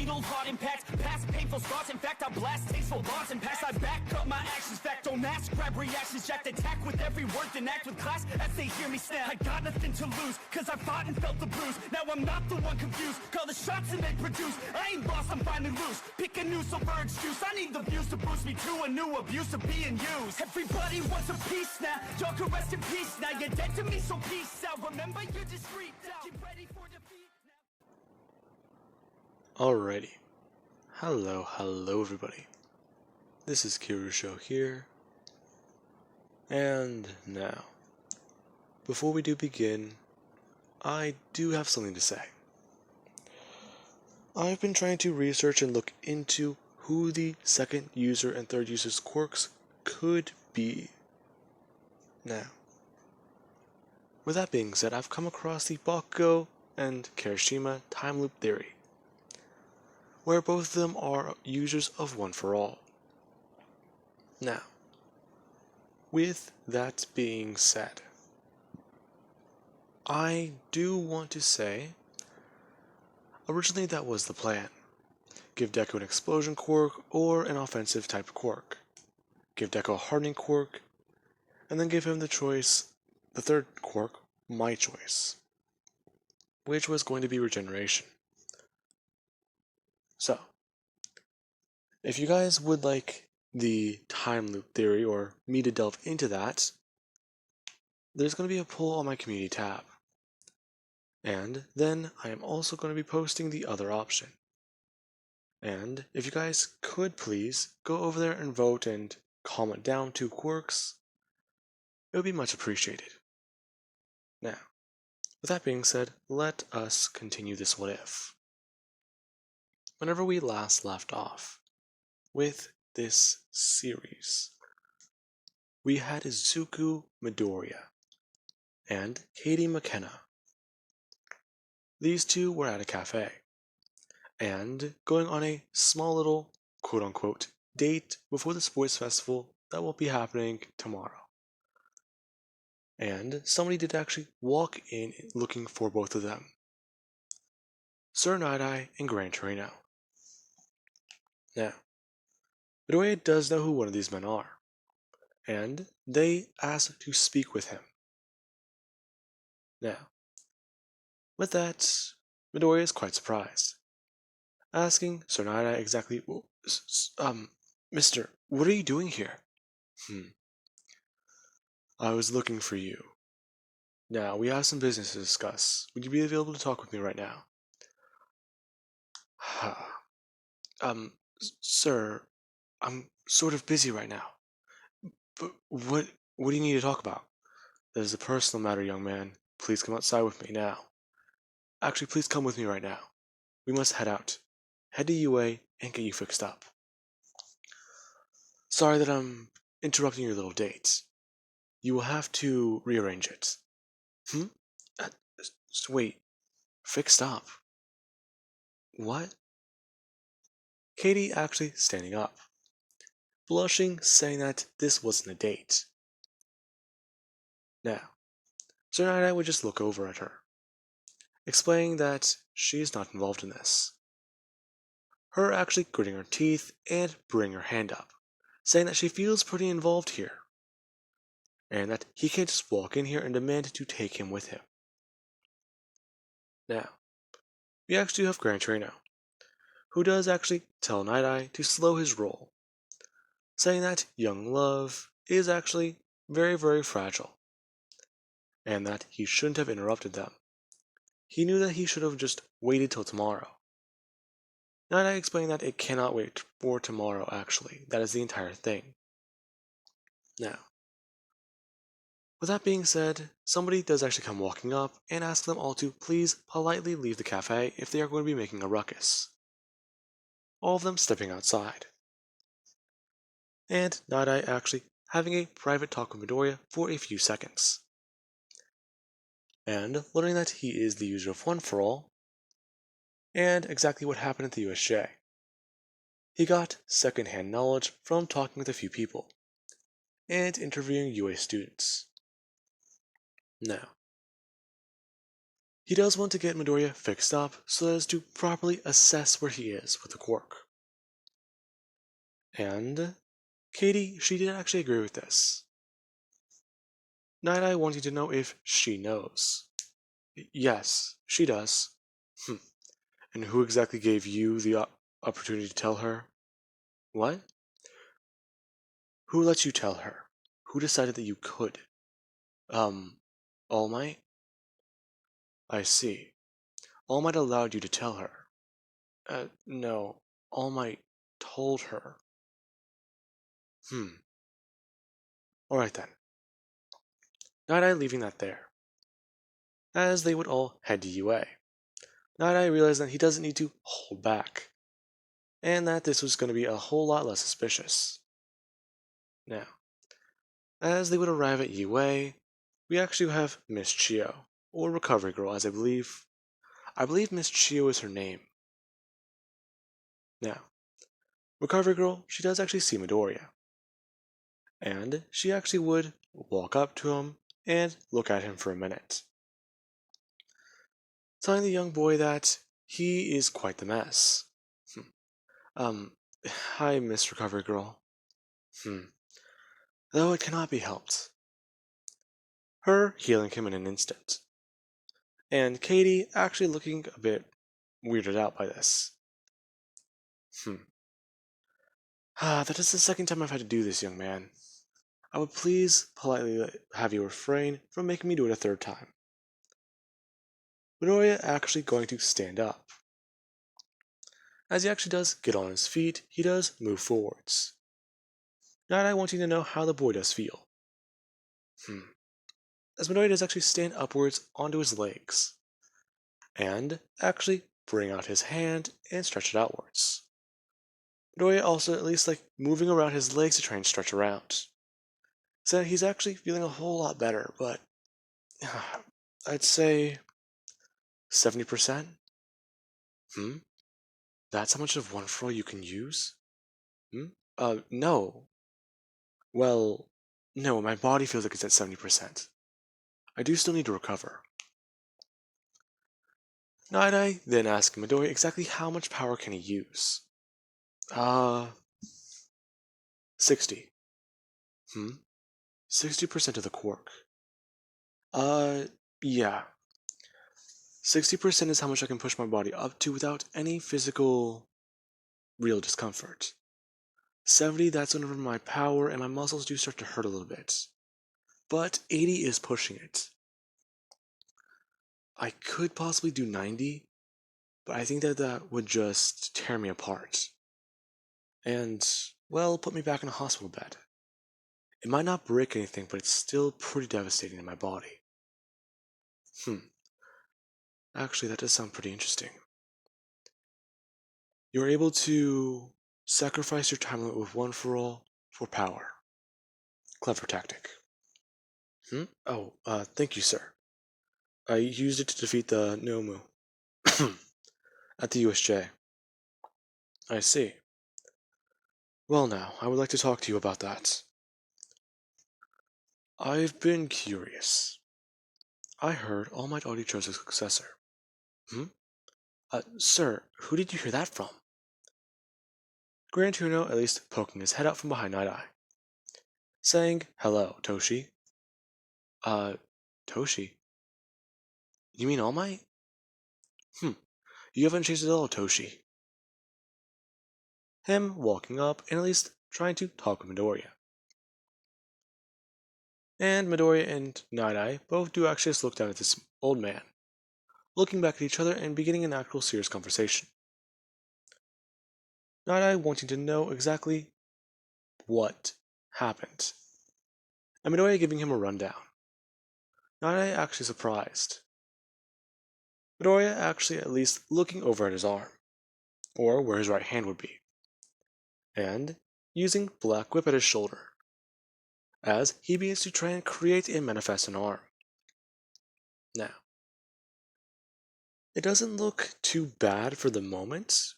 fatal heart impacts, past painful scars. In fact, I blast tasteful bars and pass. I back up my actions, fact don't ask, grab reactions, jacked attack with every word, then act with class as they hear me snap. I got nothing to lose, cause I fought and felt the bruise. Now I'm not the one confused, call the shots and they produce. I ain't lost, I'm finally loose. Pick a new silver excuse, I need the views to boost me to a new abuse of being used. Everybody wants a piece now, y'all can rest in peace now. You're dead to me, so peace out. Remember, you're discreet out. Get ready for defeat now. Alrighty. Hello everybody. This is Kirusho here. And now, before we do begin, I do have something to say. I've been trying to research and look into who the second user and third user's quirks could be. Now, with that being said, I've come across the Bakugo and Kirishima time loop theory, where both of them are users of One for All. Now, with that being said, I do want to say, originally that was the plan. Give Deku an explosion quirk or an offensive type quirk. Give Deku a hardening quirk, and then give him the choice, the third quirk, my choice, which was going to be regeneration. So, if you guys would like the time loop theory or me to delve into that, there's going to be a poll on my community tab. And then I am also going to be posting the other option. And if you guys could please go over there and vote and comment down 2 quirks, it would be much appreciated. Now, with that being said, let us continue this what if. Whenever we last left off with this series, we had Izuku Midoriya and Katie McKenna. These two were at a cafe and going on a small little quote-unquote date before the sports festival that will be happening tomorrow. And somebody did actually walk in looking for both of them. Sir Nighteye and Gran Torino. Now, Midoriya does know who one of these men are, and they ask to speak with him. Now, with that, Midoriya is quite surprised, asking Sir Nighteye exactly, Mister, what are you doing here? I was looking for you. Now, we have some business to discuss. Would you be available to talk with me right now? Sir, I'm sort of busy right now. But what do you need to talk about? That is a personal matter, young man. Please come outside with me now. Actually, please come with me right now. We must head out. Head to UA and get you fixed up. Sorry that I'm interrupting your little date. You will have to rearrange it. Wait. Fixed up? What? Katie actually standing up, blushing, saying that this wasn't a date. Now, Sir Nighteye would just look over at her, explaining that she is not involved in this. Her actually gritting her teeth and bringing her hand up, saying that she feels pretty involved here, and that he can't just walk in here and demand to take him with him. Now, we actually have Gran Torino, who does actually tell Nighteye to slow his roll, saying that young love is actually very, very fragile, and that he shouldn't have interrupted them. He knew that he should have just waited till tomorrow. Nighteye explained that it cannot wait for tomorrow, actually. That is the entire thing. Now, with that being said, somebody does actually come walking up and ask them all to please politely leave the cafe if they are going to be making a ruckus. All of them stepping outside. And Nighteye actually having a private talk with Midoriya for a few seconds. And learning that he is the user of One for All, and exactly what happened at the USJ. He got second-hand knowledge from talking with a few people, and interviewing UA students. Now, he does want to get Midoriya fixed up so as to properly assess where he is with the quirk. And Katie, she did actually agree with this. Nighteye wanting to know if she knows. Yes, she does. And who exactly gave you the opportunity to tell her? What? Who let you tell her? Who decided that you could? All Might? I see. All Might allowed you to tell her. No. All Might told her. Alright then. Nighteye leaving that there. As they would all head to UA. Nighteye realized that he doesn't need to hold back, and that this was going to be a whole lot less suspicious. Now, as they would arrive at UA, we actually have Miss Chio, or Recovery Girl, as I believe Miss Chio is her name. Now, Recovery Girl, she does actually see Midoriya, and she actually would walk up to him and look at him for a minute, telling the young boy that he is quite the mess. Hi, Miss Recovery Girl. Though it cannot be helped. Her healing him in an instant. And Katie actually looking a bit weirded out by this. That is the second time I've had to do this, young man. I would please politely have you refrain from making me do it a third time. Midoriya actually going to stand up. As he actually does get on his feet, he does move forwards. Nighteye wanting to know how the boy does feel. As Midoriya does actually stand upwards onto his legs, and actually bring out his hand and stretch it outwards. Midoriya also at least moving around his legs to try and stretch around. So he's actually feeling a whole lot better, but I'd say 70%? That's how much of one for all you can use? No. Well, no, my body feels like it's at 70%. I do still need to recover. Nighteye then asks Midoriya exactly how much power can he use. 60. 60% of the quirk. Yeah. 60% is how much I can push my body up to without any physical, real discomfort. 70, that's whenever my power and my muscles do start to hurt a little bit. But 80 is pushing it. I could possibly do 90, but I think that would just tear me apart. And, well, put me back in a hospital bed. It might not break anything, but it's still pretty devastating in my body. Actually, that does sound pretty interesting. You're able to sacrifice your time limit with one for all for power. Clever tactic. Oh, thank you, sir. I used it to defeat the Nomu at the USJ. I see. Well now, I would like to talk to you about that. I've been curious. I heard All Might already chose a successor. Sir, who did you hear that from? Gran Torino at least poking his head out from behind Nighteye, saying, "Hello, Toshi." Toshi? You mean All Might? You haven't changed at all, Toshi. Him walking up and at least trying to talk with Midoriya. And Midoriya and Nighteye both do actually just look down at this old man, looking back at each other and beginning an actual serious conversation. Nighteye wanting to know exactly what happened, and Midoriya giving him a rundown. Nighteye actually surprised. Midoriya actually at least looking over at his arm, or where his right hand would be, and using Black Whip at his shoulder, as he begins to try and create and manifest an arm. Now, it doesn't look too bad for the moment,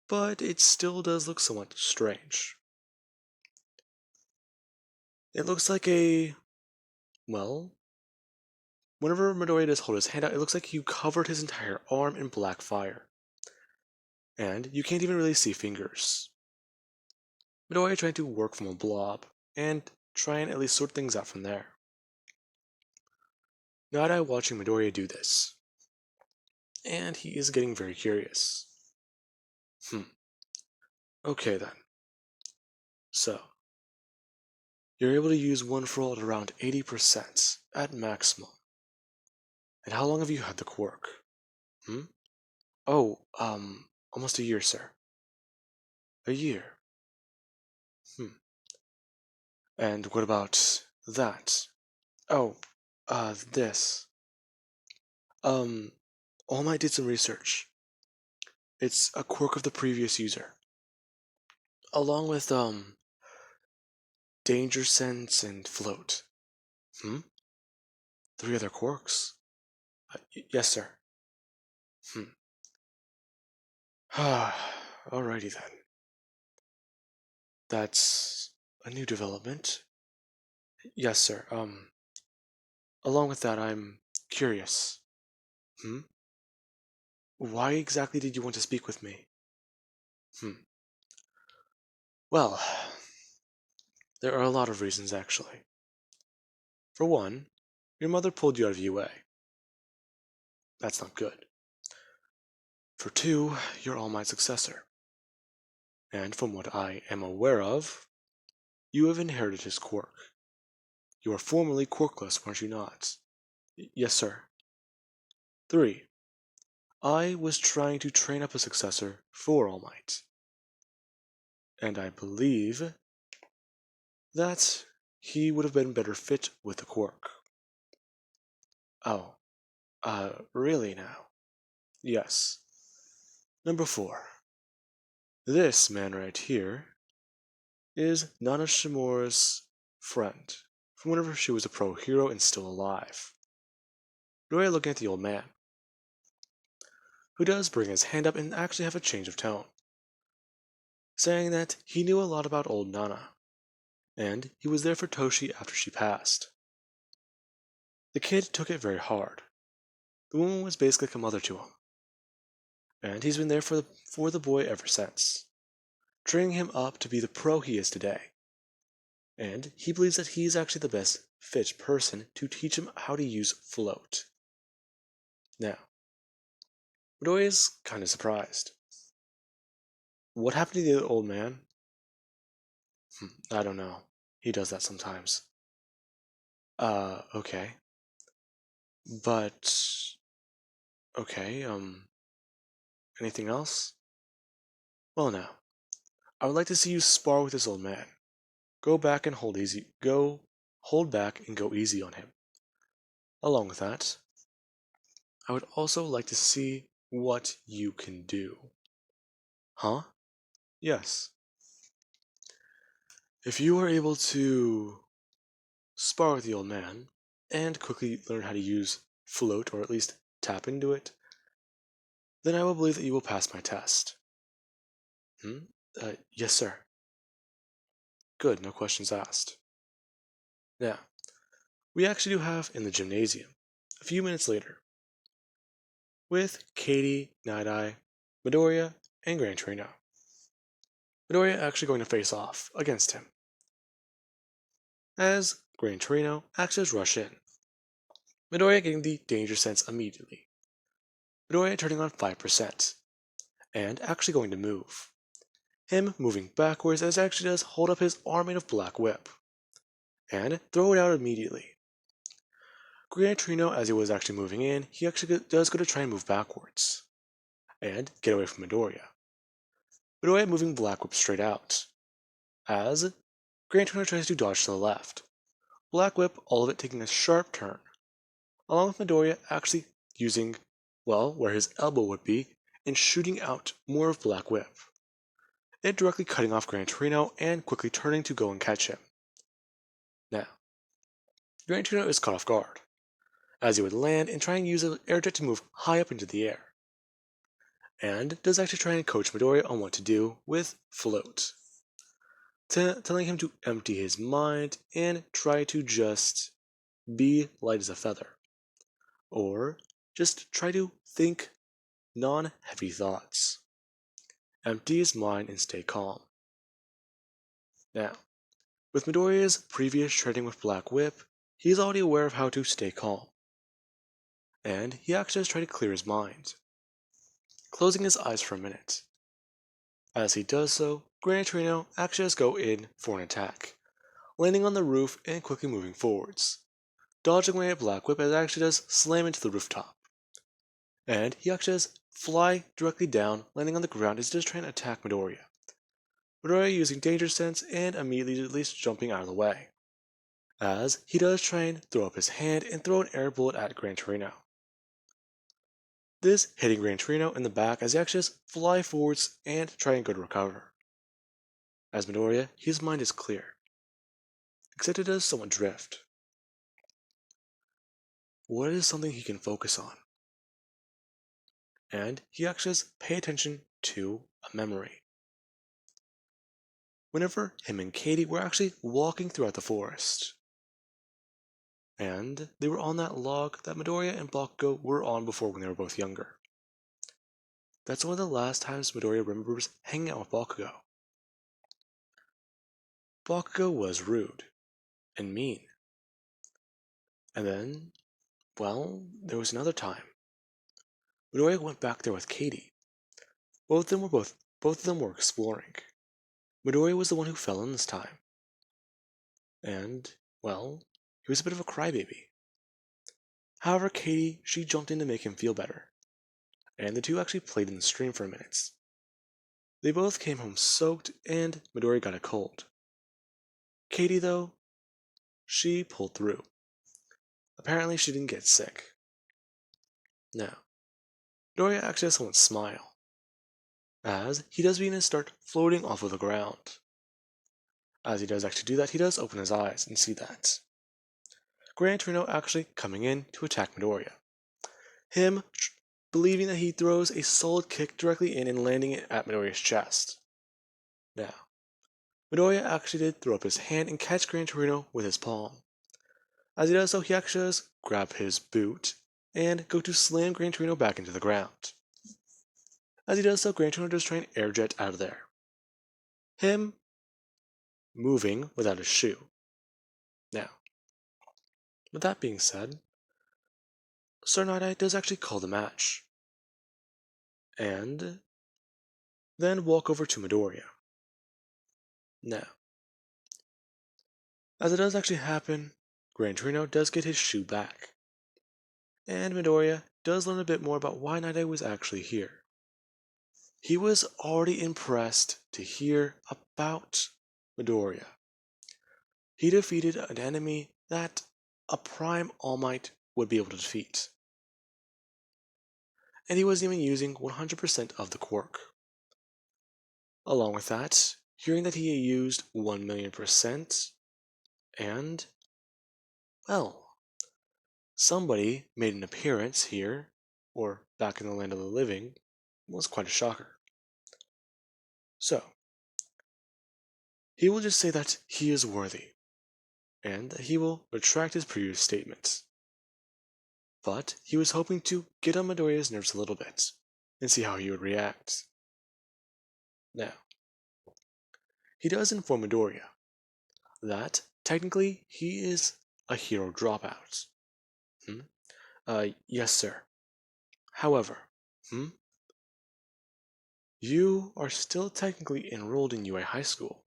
but it still does look somewhat strange. It looks like well, Whenever Midoriya does hold his hand out, it looks like you covered his entire arm in black fire. And you can't even really see fingers. Midoriya trying to work from a blob, and try and at least sort things out from there. Nighteye watching Midoriya do this. And he is getting very curious. Okay then. So, you're able to use one for all at around 80% at maximum. And how long have you had the quirk? Oh, almost a year, sir. A year? And what about that? Oh, this. All Might did some research. It's a quirk of the previous user. Along with, Danger Sense and Float. 3 other quirks? Yes, sir. Alrighty then. That's a new development. Yes, sir. Along with that, I'm curious. Why exactly did you want to speak with me? Well, there are a lot of reasons, actually. For one, your mother pulled you out of UA. That's not good. For two, you're All Might's successor. And from what I am aware of, you have inherited his quirk. You are formerly quirkless, weren't you not? Yes, sir. 3. I was trying to train up a successor for All Might. And I believe that he would have been better fit with the quirk. Oh, really now? Yes. Number 4. This man right here is Nana Shimura's friend, from whenever she was a pro hero and still alive. Midoriya looking at the old man, who does bring his hand up and actually have a change of tone, saying that he knew a lot about old Nana, and he was there for Toshi after she passed. The kid took it very hard. The woman was basically like a mother to him, and he's been there for the boy ever since, training him up to be the pro he is today. And he believes that he is actually the best fit person to teach him how to use Float. Now, Midoriya is kind of surprised. What happened to the old man? I don't know. He does that sometimes. Okay. But, okay, anything else? Well now, I would like to see you spar with this old man. Hold back and go easy on him. Along with that, I would also like to see what you can do. Huh? Yes. If you are able to spar with the old man, and quickly learn how to use Float, or at least tap into it, then I will believe that you will pass my test. Yes, sir. Good, no questions asked. Now, we actually do have in the gymnasium, a few minutes later, with Katie, Nighteye, Midoriya, and Gran Torino. Midoriya actually going to face off against him, as Gran Torino actually does rush in. Midoriya getting the danger sense immediately. Midoriya turning on 5%, and actually going to move. Him moving backwards as actually does hold up his arm made of black whip, and throw it out immediately. Gran Torino, as he was actually moving in, he actually does go to try and move backwards, and get away from Midoriya. Midoriya moving black whip straight out, as Gran Torino tries to dodge to the left. Black whip, all of it taking a sharp turn, along with Midoriya actually using, well, where his elbow would be, and shooting out more of black whip. It directly cutting off Gran Torino and quickly turning to go and catch him. Now, Gran Torino is caught off guard, as he would land and try and use an air jet to move high up into the air, and does actually try and coach Midoriya on what to do with Float, telling him to empty his mind and try to just be light as a feather. Or just try to think non-heavy thoughts. Empty his mind and stay calm. Now, with Midoriya's previous training with Black Whip, he's already aware of how to stay calm. And he actually has tried to clear his mind, closing his eyes for a minute. As he does so, Gran Torino actually does go in for an attack, landing on the roof and quickly moving forwards, dodging away at Black Whip as it actually does slam into the rooftop. And he actually does fly directly down, landing on the ground as he does try and attack Midoriya. Midoriya using Danger Sense and immediately at least jumping out of the way, as he does try and throw up his hand and throw an air bullet at Gran Torino. This hitting Gran Torino in the back as he actually does fly forwards and try and go to recover. As Midoriya, his mind is clear, except it does somewhat drift. What is something he can focus on? And he actually does pay attention to a memory. Whenever him and Katie were actually walking throughout the forest, and they were on that log that Midoriya and Bakugo were on before when they were both younger. That's one of the last times Midoriya remembers hanging out with Bakugo. Bakugo was rude and mean. And then, well, there was another time. Midoriya went back there with Katie. Both of them were exploring. Midoriya was the one who fell in this time. And, well, he was a bit of a crybaby. However, Katie, she jumped in to make him feel better, and the two actually played in the stream for a minute. They both came home soaked, and Midoriya got a cold. Katie, though, she pulled through. Apparently, she didn't get sick. Now, Midoriya actually has someone smile, as he does begin to start floating off of the ground. As he does actually do that, he does open his eyes and see that Gran Torino actually coming in to attack Midoriya. Him believing that he throws a solid kick directly in and landing it at Midoriya's chest. Now, Midoriya actually did throw up his hand and catch Gran Torino with his palm. As he does so, he actually does grab his boot and go to slam Gran Torino back into the ground. As he does so, Gran Torino does try and air jet out of there. Him moving without a shoe. Now, with that being said, Sir Nighteye does actually call the match, and then walk over to Midoriya. Now, as it does actually happen, Gran Torino does get his shoe back, and Midoriya does learn a bit more about why Nighteye was actually here. He was already impressed to hear about Midoriya. He defeated an enemy that a Prime All Might would be able to defeat. And he wasn't even using 100% of the quirk. Along with that, hearing that he used 1,000,000%, and, well, somebody made an appearance here, or back in the land of the living, was quite a shocker. So, he will just say that he is worthy, and that he will retract his previous statements. But he was hoping to get on Midoriya's nerves a little bit, and see how he would react. Now, he does inform Midoriya that technically he is a hero dropout. Yes, sir. However, you are still technically enrolled in UA High School.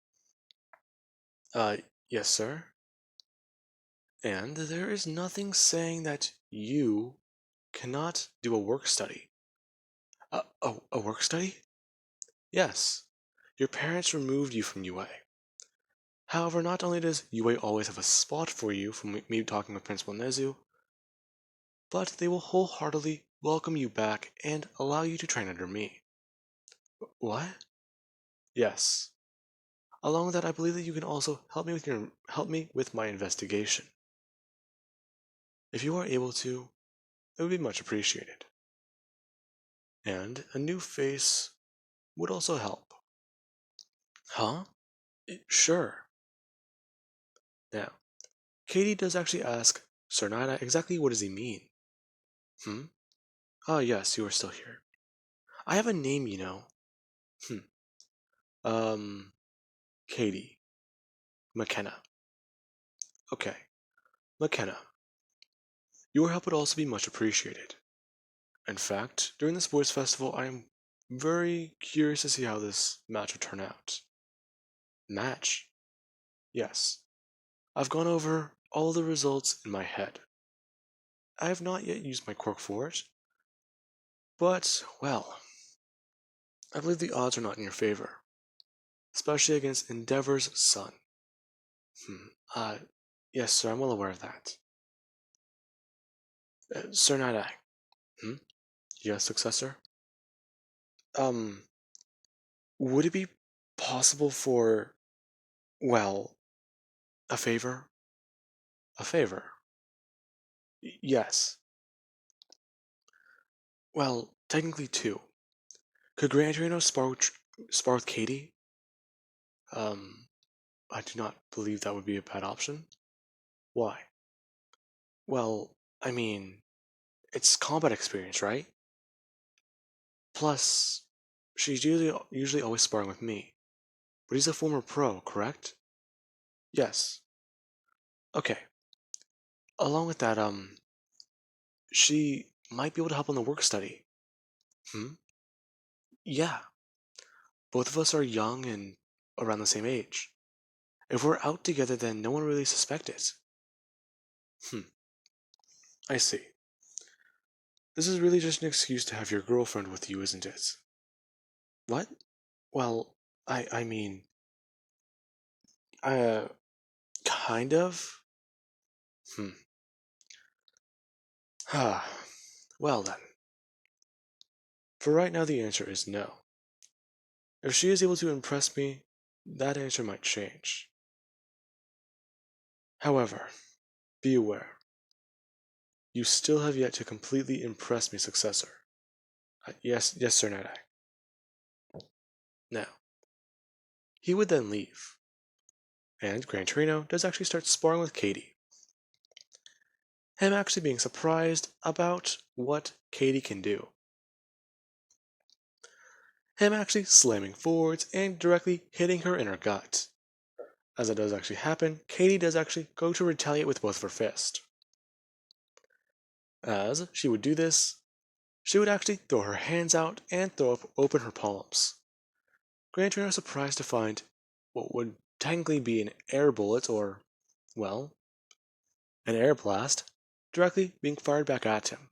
Yes, sir. And there is nothing saying that you cannot do a work study. A work study? Yes. Your parents removed you from UA. However, not only does UA always have a spot for you from me talking with Principal Nezu, but they will wholeheartedly welcome you back and allow you to train under me. What? Yes. Along with that, I believe that you can also help me with my investigation. If you are able to, it would be much appreciated. And a new face would also help. Huh? Sure. Now, Katie does actually ask Sir Nighteye exactly what does he mean. Hmm? Ah, yes, you are still here. I have a name, you know. Hmm. Um, Katie. McKenna. Okay. McKenna. Your help would also be much appreciated. In fact, during the sports festival, I am very curious to see how this match would turn out. Match? Yes. I've gone over all the results in my head. I have not yet used my quirk for it, but, well, I believe the odds are not in your favor, especially against Endeavor's son. Hmm. Yes, sir, I'm well aware of that. Sir Nighteye. Hmm? Yes, successor? Um, would it be possible for, well, a favor? A favor? Yes. Well, technically two. Could Gran Torino spar with Katie? Um, I do not believe that would be a bad option. Why? Well, I mean, it's combat experience, right? Plus, she's usually always sparring with me. But he's a former pro, correct? Yes. Okay. Along with that, she might be able to help on the work study. Hmm? Yeah. Both of us are young and around the same age. If we're out together, then no one really suspect it. Hmm. I see. This is really just an excuse to have your girlfriend with you, isn't it? What? Well, I mean, uh, kind of? Hmm. Ah. Well then. For right now, the answer is no. If she is able to impress me, that answer might change. However, be aware, you still have yet to completely impress me, successor. Yes, Sir Nighteye. Now, he would then leave, and Gran Torino does actually start sparring with Katie. Him actually being surprised about what Katie can do. Him actually slamming forwards and directly hitting her in her gut. As that does actually happen, Katie does actually go to retaliate with both of her fists. As she would do this, she would actually throw her hands out and open her palms. Gran Torino is surprised to find what would technically be an air bullet or, well, an air blast directly being fired back at him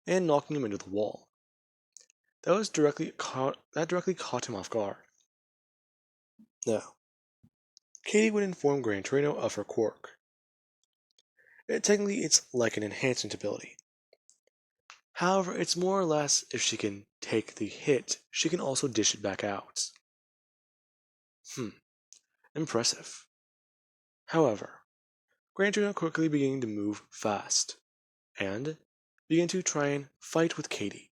and knocking him into the wall. That directly caught him off guard. Now, Katie would inform Gran Torino of her quirk. Technically, it's like an enhancement ability. However, it's more or less if she can take the hit, she can also dish it back out. Hmm, impressive. However, Gran Torino quickly began to move fast, and began to try and fight with Katie.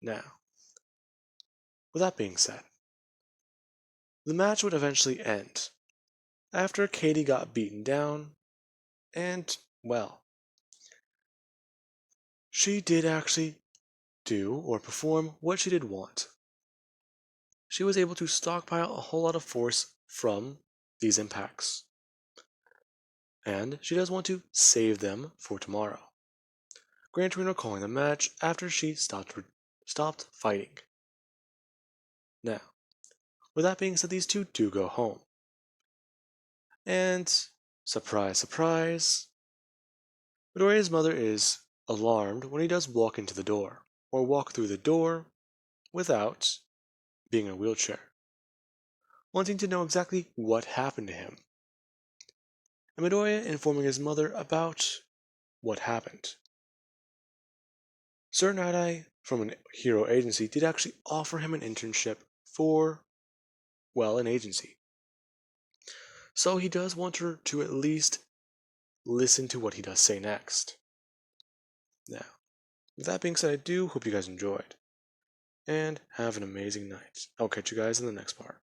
Now, with that being said, the match would eventually end after Katie got beaten down, and, well, she did actually do or perform what she did want. She was able to stockpile a whole lot of force from these impacts, and she does want to save them for tomorrow. Gran Torino calling the match after she stopped fighting. Now, with that being said, these two do go home. And, surprise, surprise, Midoriya's mother is alarmed when he does walk into the door, or walk through the door without being in a wheelchair, wanting to know exactly what happened to him. And Midoriya informing his mother about what happened. Sir Nighteye from an hero agency did actually offer him an internship for, well, an agency. So he does want her to at least listen to what he does say next. Now, with that being said, I do hope you guys enjoyed, and have an amazing night. I'll catch you guys in the next part.